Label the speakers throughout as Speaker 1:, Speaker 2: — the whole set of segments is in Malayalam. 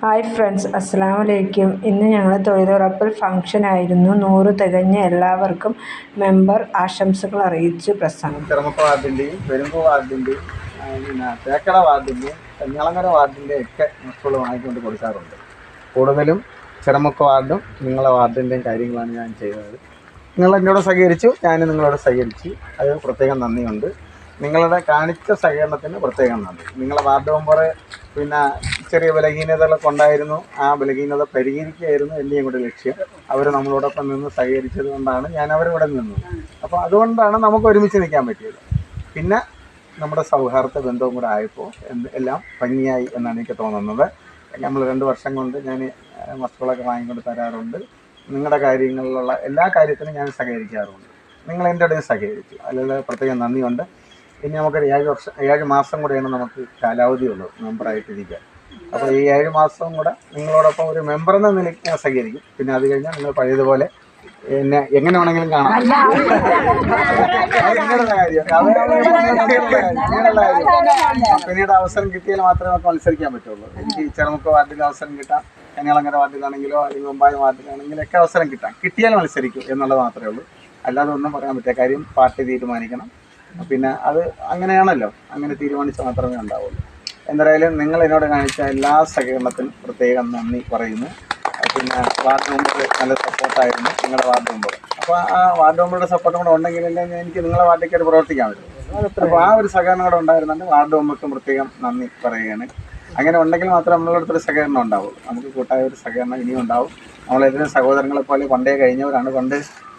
Speaker 1: ഹായ് ഫ്രണ്ട്സ്, അസ്സലാമു അലൈക്കും. ഇന്ന് ഞങ്ങൾ തൊഴിലുറപ്പ് ഫംഗ്ഷൻ ആയിരുന്നു. 100 തികഞ്ഞ എല്ലാവർക്കും മെമ്പർ ആശംസകൾ അറിയിച്ചു പ്രസംഗം.
Speaker 2: ചെറുമുക്ക വാർഡിൻ്റെയും പെരുമ്പ് വാർഡിൻ്റെയും പിന്നെ തേക്കട വാർഡിൻ്റെയും കഞ്ഞാളങ്ങര വാർഡിൻ്റെയും ഒക്കെ മക്കൾ വാങ്ങിക്കൊണ്ട് കൊടുക്കാറുണ്ട്. കൂടുതലും ചെറുമുക്ക വാർഡും നിങ്ങളെ വാർഡിൻ്റെയും കാര്യങ്ങളാണ് ഞാൻ ചെയ്തത്. നിങ്ങൾ എന്നോട് സഹകരിച്ചു, ഞാൻ നിങ്ങളോട് സഹകരിച്ചു. അത് പ്രത്യേകം നന്ദിയുണ്ട്. നിങ്ങളുടെ കാണിച്ച സഹകരണത്തിന് പ്രത്യേകം നന്ദി. നിങ്ങളെ വാർഡ് മെമ്പർ പിന്നെ ചെറിയ ബലഹീനതകളൊക്കെ ഉണ്ടായിരുന്നു. ആ ബലഹീനത പരിഹരിക്കുകയായിരുന്നു എൻ്റെയും കൂടെ ലക്ഷ്യം. അവർ നമ്മളോടൊപ്പം നിന്ന് സഹകരിച്ചത് കൊണ്ടാണ് ഞാൻ അവരിവിടെ നിന്നത്. അപ്പോൾ അതുകൊണ്ടാണ് നമുക്ക് ഒരുമിച്ച് നിൽക്കാൻ പറ്റിയത്. പിന്നെ നമ്മുടെ സൗഹാർദ്ദ ബന്ധവും കൂടെ ആയപ്പോൾ എല്ലാം ഭംഗിയായി എന്നാണ് എനിക്ക് തോന്നുന്നത്. നമ്മൾ 2 വർഷം കൊണ്ട് ഞാൻ വസ്തുക്കളൊക്കെ വാങ്ങിക്കൊണ്ട് തരാറുണ്ട്. നിങ്ങളുടെ കാര്യങ്ങളിലുള്ള എല്ലാ കാര്യത്തിനും ഞാൻ സഹകരിക്കാറുണ്ട്. നിങ്ങൾ എൻ്റെ ഇടയിൽ സഹകരിച്ചു, അതിൽ പ്രത്യേകം നന്ദിയുണ്ട്. ഇനി നമുക്കൊരു 7 മാസം കൂടെയാണ് നമുക്ക് കാലാവധിയുള്ളൂ മെമ്പറായിട്ടിരിക്കാൻ. അപ്പോൾ ഈ 7 മാസം കൂടെ നിങ്ങളോടൊപ്പം ഒരു മെമ്പർ എന്ന നിലയ്ക്ക് ഞാൻ സഹകരിക്കും. പിന്നെ അത് കഴിഞ്ഞാൽ നിങ്ങൾ പഴയതുപോലെ എന്നെ എങ്ങനെ വേണമെങ്കിലും കാണാം. പിന്നീട് അവസരം കിട്ടിയാൽ മാത്രമേ നമുക്ക് മത്സരിക്കാൻ പറ്റുള്ളൂ. എനിക്ക് ചെറുമുക്ക വാർഡിൽ അവസരം കിട്ടാം, കഞ്ഞാളങ്ങര വാർഡിലാണെങ്കിലോ അല്ലെങ്കിൽ മുമ്പായ വാർഡിലാണെങ്കിലോ ഒക്കെ അവസരം കിട്ടിയാൽ മത്സരിക്കും എന്നുള്ളത് മാത്രമേ ഉള്ളൂ. അല്ലാതെ ഒന്നും പറയാൻ പറ്റില്ല. കാര്യം പാർട്ടി തീരുമാനിക്കണം. പിന്നെ അത് അങ്ങനെയാണല്ലോ, അങ്ങനെ തീരുമാനിച്ചാൽ മാത്രമേ ഉണ്ടാവുള്ളൂ. എന്തായാലും നിങ്ങൾ എന്നോട് കാണിച്ച എല്ലാ സഹകരണത്തിനും പ്രത്യേകം നന്ദി പറയുന്നു. പിന്നെ വാർഡ് മെമ്പർ നല്ല സപ്പോർട്ടായിരുന്നു, നിങ്ങളുടെ വാർഡ് മെമ്പർ. അപ്പോൾ ആ വാർഡ് മെമ്പറുടെ സപ്പോർട്ടും കൂടെ ഉണ്ടെങ്കിലല്ലേ എനിക്ക് നിങ്ങളെ വാർഡിലേക്ക് പ്രവർത്തിക്കാൻ പറ്റും. അപ്പോൾ ആ ഒരു സഹകരണം കൂടെ ഉണ്ടായിരുന്നുണ്ട്. വാർഡ് മെമ്പർക്കും പ്രത്യേകം നന്ദി പറയുകയാണ്. അങ്ങനെ ഉണ്ടെങ്കിൽ മാത്രമേ നമ്മളുടെ അടുത്തൊരു സഹകരണം ഉണ്ടാവുള്ളൂ. നമുക്ക് കൂട്ടായ ഒരു സഹകരണം ഇനിയും ഉണ്ടാവും. നമ്മളെല്ലാവരും സഹോദരങ്ങളെ പോലെ പണ്ടേ കഴിഞ്ഞവരാണ്. പണ്ട്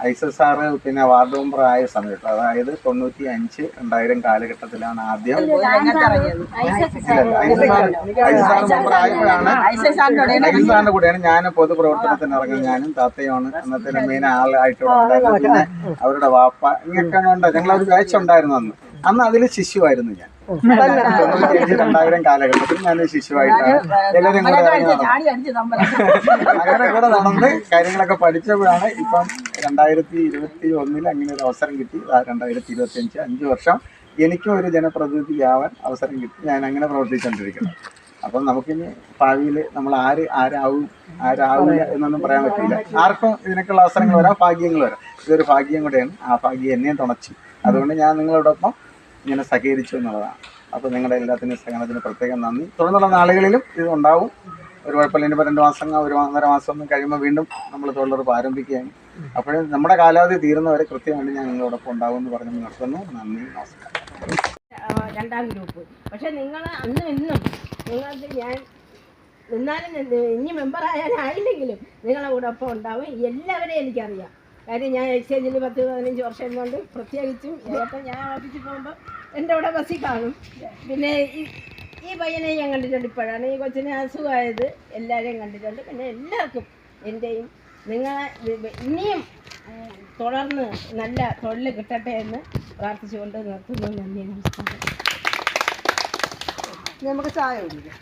Speaker 2: ഐസസ് സാറ് പിന്നെ വാർഡ് മെമ്പർ ആയ സമയത്ത്, അതായത് 95-2000 കാലഘട്ടത്തിലാണ് ആദ്യം ഐസസ് മെമ്പർ ആയപ്പോഴാണ്. ഐസസ് സാറിന്റെ കൂടെയാണ് ഞാൻ പൊതുപ്രവർത്തനത്തിന് ഇറങ്ങുന്നത്. ഞാനും താത്തയുമാണ് അന്നത്തെ മെയിൻ ആളായിട്ടുള്ള ഉണ്ടായിരുന്നത്. പിന്നെ അവരുടെ വാപ്പ ഇങ്ങനെയൊക്കെ ഉണ്ട്. ഞങ്ങളൊരു ബാച്ച് ഉണ്ടായിരുന്നു അന്ന് അതിൽ ശിശുവായിരുന്നു ഞാൻ. 95-2000 കാലഘട്ടത്തിൽ ഞാനൊരു ശിശുവായിട്ടാണ് എല്ലാവരും കൂടെ അങ്ങനെ കൂടെ നടന്ന് കാര്യങ്ങളൊക്കെ പഠിച്ചപ്പോഴാണ് ഇപ്പം 2021 അങ്ങനെ ഒരു അവസരം കിട്ടി. 2025 5 വർഷം എനിക്കും ഒരു ജനപ്രതിനിധിയാവാൻ അവസരം കിട്ടി. ഞാൻ അങ്ങനെ പ്രവർത്തിച്ചുകൊണ്ടിരിക്കുന്നത്. അപ്പം നമുക്കിനി ഭാവിയിൽ നമ്മൾ ആരാവില്ല എന്നൊന്നും പറയാൻ പറ്റില്ല. ആർക്കും ഇതിനൊക്കെയുള്ള അവസരങ്ങൾ വരാം, ഭാഗ്യങ്ങൾ വരാം. ഇതൊരു ഭാഗ്യം കൂടെയാണ്. ആ ഭാഗ്യം എന്നെയും തുണച്ചു. അതുകൊണ്ട് ഞാൻ നിങ്ങളോടൊപ്പം ഇങ്ങനെ സഹകരിച്ചു എന്നുള്ളതാണ്. അപ്പോൾ നിങ്ങളുടെ എല്ലാത്തിനും സഹകരണത്തിന് പ്രത്യേകം നന്ദി. തുടർന്നുള്ള നാളുകളിലും ഇത് ഉണ്ടാവും. ഒരു കുഴപ്പമില്ല. ഇനിയിപ്പോൾ 2 മാസം 1.5 മാസം ഒന്നും കഴിയുമ്പോൾ വീണ്ടും നമ്മൾ തൊഴിലുറപ്പ് ആരംഭിക്കുകയാണ്. അപ്പോഴും നമ്മുടെ കാലാവധി തീരുന്നവരെ കൃത്യമായിട്ട് ഞാൻ നിങ്ങളോടൊപ്പം ഉണ്ടാവും എന്ന് പറഞ്ഞ് നിർത്തുന്നു. നന്ദി, നമസ്കാരം.
Speaker 3: 2ാം ഗ്രൂപ്പ്. പക്ഷെ നിങ്ങൾ അന്നും ഇന്നും നിങ്ങൾക്ക് ഞാൻ നിന്നാലും ഇനി മെമ്പറായാലായില്ലെങ്കിലും നിങ്ങളെ കൂടെ ഒപ്പം ഉണ്ടാവും. എല്ലാവരെയും എനിക്കറിയാം. കാര്യം ഞാൻ എക്സ്ചേഞ്ചിൽ 10-15 വർഷം കൊണ്ട് പ്രത്യേകിച്ചും ഇപ്പം ഞാൻ ഓഫീസിൽ പോകുമ്പോൾ എൻ്റെ കൂടെ ബസ്സിൽ കാണും. പിന്നെ ഈ പയ്യനെ ഞാൻ കണ്ടിട്ടുണ്ട്. ഇപ്പോഴാണ് ഈ കൊച്ചിനെ അസുഖമായത്. എല്ലാവരെയും കണ്ടിട്ടുണ്ട്. പിന്നെ എല്ലാവർക്കും എൻ്റെയും നിങ്ങളെ ഇനിയും തുടർന്ന് നല്ല തൊഴിൽ കിട്ടട്ടെ എന്ന് പ്രാർത്ഥിച്ചുകൊണ്ട് നിർത്തുന്നു. നന്ദി, നമസ്കാരം.
Speaker 4: നമുക്ക് ചായ കുടിക്കാം.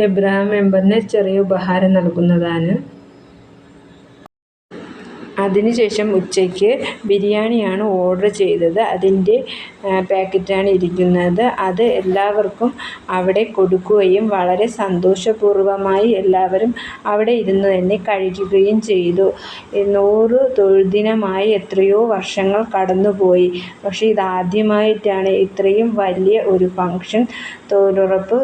Speaker 1: എബ്രഹാം മെമ്പറിന് ചെറിയ ഉപഹാരം നൽകുന്നതാണ്. അതിനുശേഷം ഉച്ചയ്ക്ക് ബിരിയാണിയാണ് ഓർഡർ ചെയ്തത്. അതിൻ്റെ പാക്കറ്റാണ് ഇരിക്കുന്നത്. അത് എല്ലാവർക്കും അവിടെ കൊടുക്കുകയും വളരെ സന്തോഷപൂർവ്വമായി എല്ലാവരും അവിടെ ഇരുന്ന് തന്നെ കഴിക്കുകയും ചെയ്തു. 100 തൊഴിൽദിനമായി എത്രയോ വർഷങ്ങൾ കടന്നുപോയി. പക്ഷേ ഇതാദ്യമായിട്ടാണ് ഇത്രയും വലിയ ഒരു ഫംഗ്ഷൻ തൊഴിലുറപ്പ്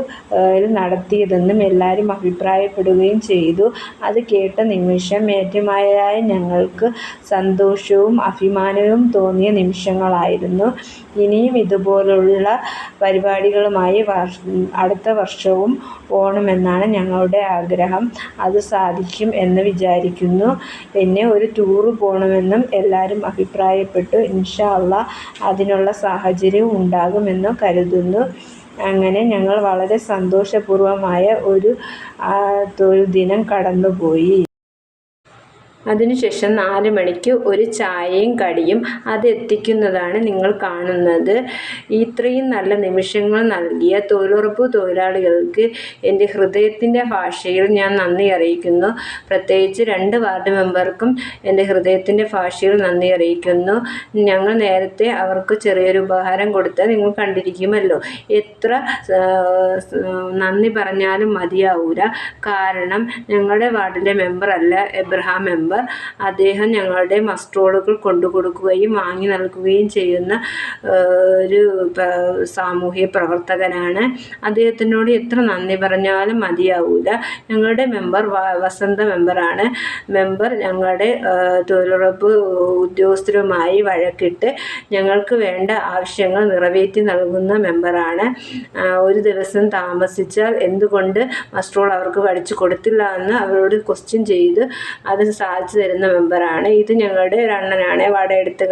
Speaker 1: നടത്തിയതെന്നും എല്ലാവരും അഭിപ്രായപ്പെടുകയും ചെയ്തു. അത് കേട്ട നിമിഷം ഏറ്റുമാനൂരായ ഞങ്ങൾക്ക് സന്തോഷവും അഭിമാനവും തോന്നിയ നിമിഷങ്ങളായിരുന്നു. ഇനിയും ഇതുപോലുള്ള പരിപാടികളുമായി അടുത്ത വർഷവും പോകണമെന്നാണ് ഞങ്ങളുടെ ആഗ്രഹം. അത് സാധിക്കും എന്ന് വിചാരിക്കുന്നു. പിന്നെ ഒരു ടൂറ് പോകണമെന്നും എല്ലാവരും അഭിപ്രായപ്പെട്ടു. ഇൻഷാ അല്ലാഹ് അതിനുള്ള സാഹചര്യം ഉണ്ടാകുമെന്ന് കരുതുന്നു. അങ്ങനെ ഞങ്ങൾ വളരെ സന്തോഷപൂർവമായ ഒരു തൊഴിൽ ദിനം കടന്നുപോയി. അതിനുശേഷം 4 മണിക്ക് ഒരു ചായയും കടിയും അതെത്തിക്കുന്നതാണ് നിങ്ങൾ കാണുന്നത്. ഇത്രയും നല്ല നിമിഷങ്ങൾ നൽകിയ തൊഴിലുറപ്പ് തൊഴിലാളികൾക്ക് എൻ്റെ ഹൃദയത്തിൻ്റെ ഭാഷയിൽ ഞാൻ നന്ദി അറിയിക്കുന്നു. പ്രത്യേകിച്ച് 2 വാർഡ് മെമ്പർക്കും എൻ്റെ ഹൃദയത്തിൻ്റെ ഭാഷയിൽ നന്ദി അറിയിക്കുന്നു. ഞങ്ങൾ നേരത്തെ അവർക്ക് ചെറിയൊരു ഉപഹാരം കൊടുത്ത് നിങ്ങൾ കണ്ടിരിക്കുമല്ലോ. എത്ര നന്ദി പറഞ്ഞാലും മതിയാവൂല. കാരണം ഞങ്ങളുടെ വാർഡിലെ മെമ്പറല്ല എബ്രഹാം മെമ്പർ. അദ്ദേഹം ഞങ്ങളുടെ മസ്ട്രോളുകൾ കൊണ്ടുകൊടുക്കുകയും വാങ്ങി നൽകുകയും ചെയ്യുന്ന ഒരു സാമൂഹ്യ പ്രവർത്തകനാണ്. അദ്ദേഹത്തിനോട് എത്ര നന്ദി പറഞ്ഞാലും മതിയാവൂല. ഞങ്ങളുടെ മെമ്പർ വസന്ത മെമ്പറാണ്. മെമ്പർ ഞങ്ങളുടെ തൊഴിലുറപ്പ് ഉദ്യോഗസ്ഥരുമായി വഴക്കിട്ട് ഞങ്ങൾക്ക് വേണ്ട ആവശ്യങ്ങൾ നിറവേറ്റി നൽകുന്ന മെമ്പറാണ്. ഒരു ദിവസം താമസിച്ചാൽ എന്തുകൊണ്ട് മസ്ട്രോൾ അവർക്ക് കഴിച്ചു കൊടുത്തില്ല എന്ന് അവരോട് ക്വസ്റ്റ്യൻ ചെയ്ത് അത് സാധിച്ചു തരുന്ന മെമ്പറാണ്. ഇത് ഞങ്ങളുടെ ഒരു അണ്ണനാണ്. വാട എടുത്ത്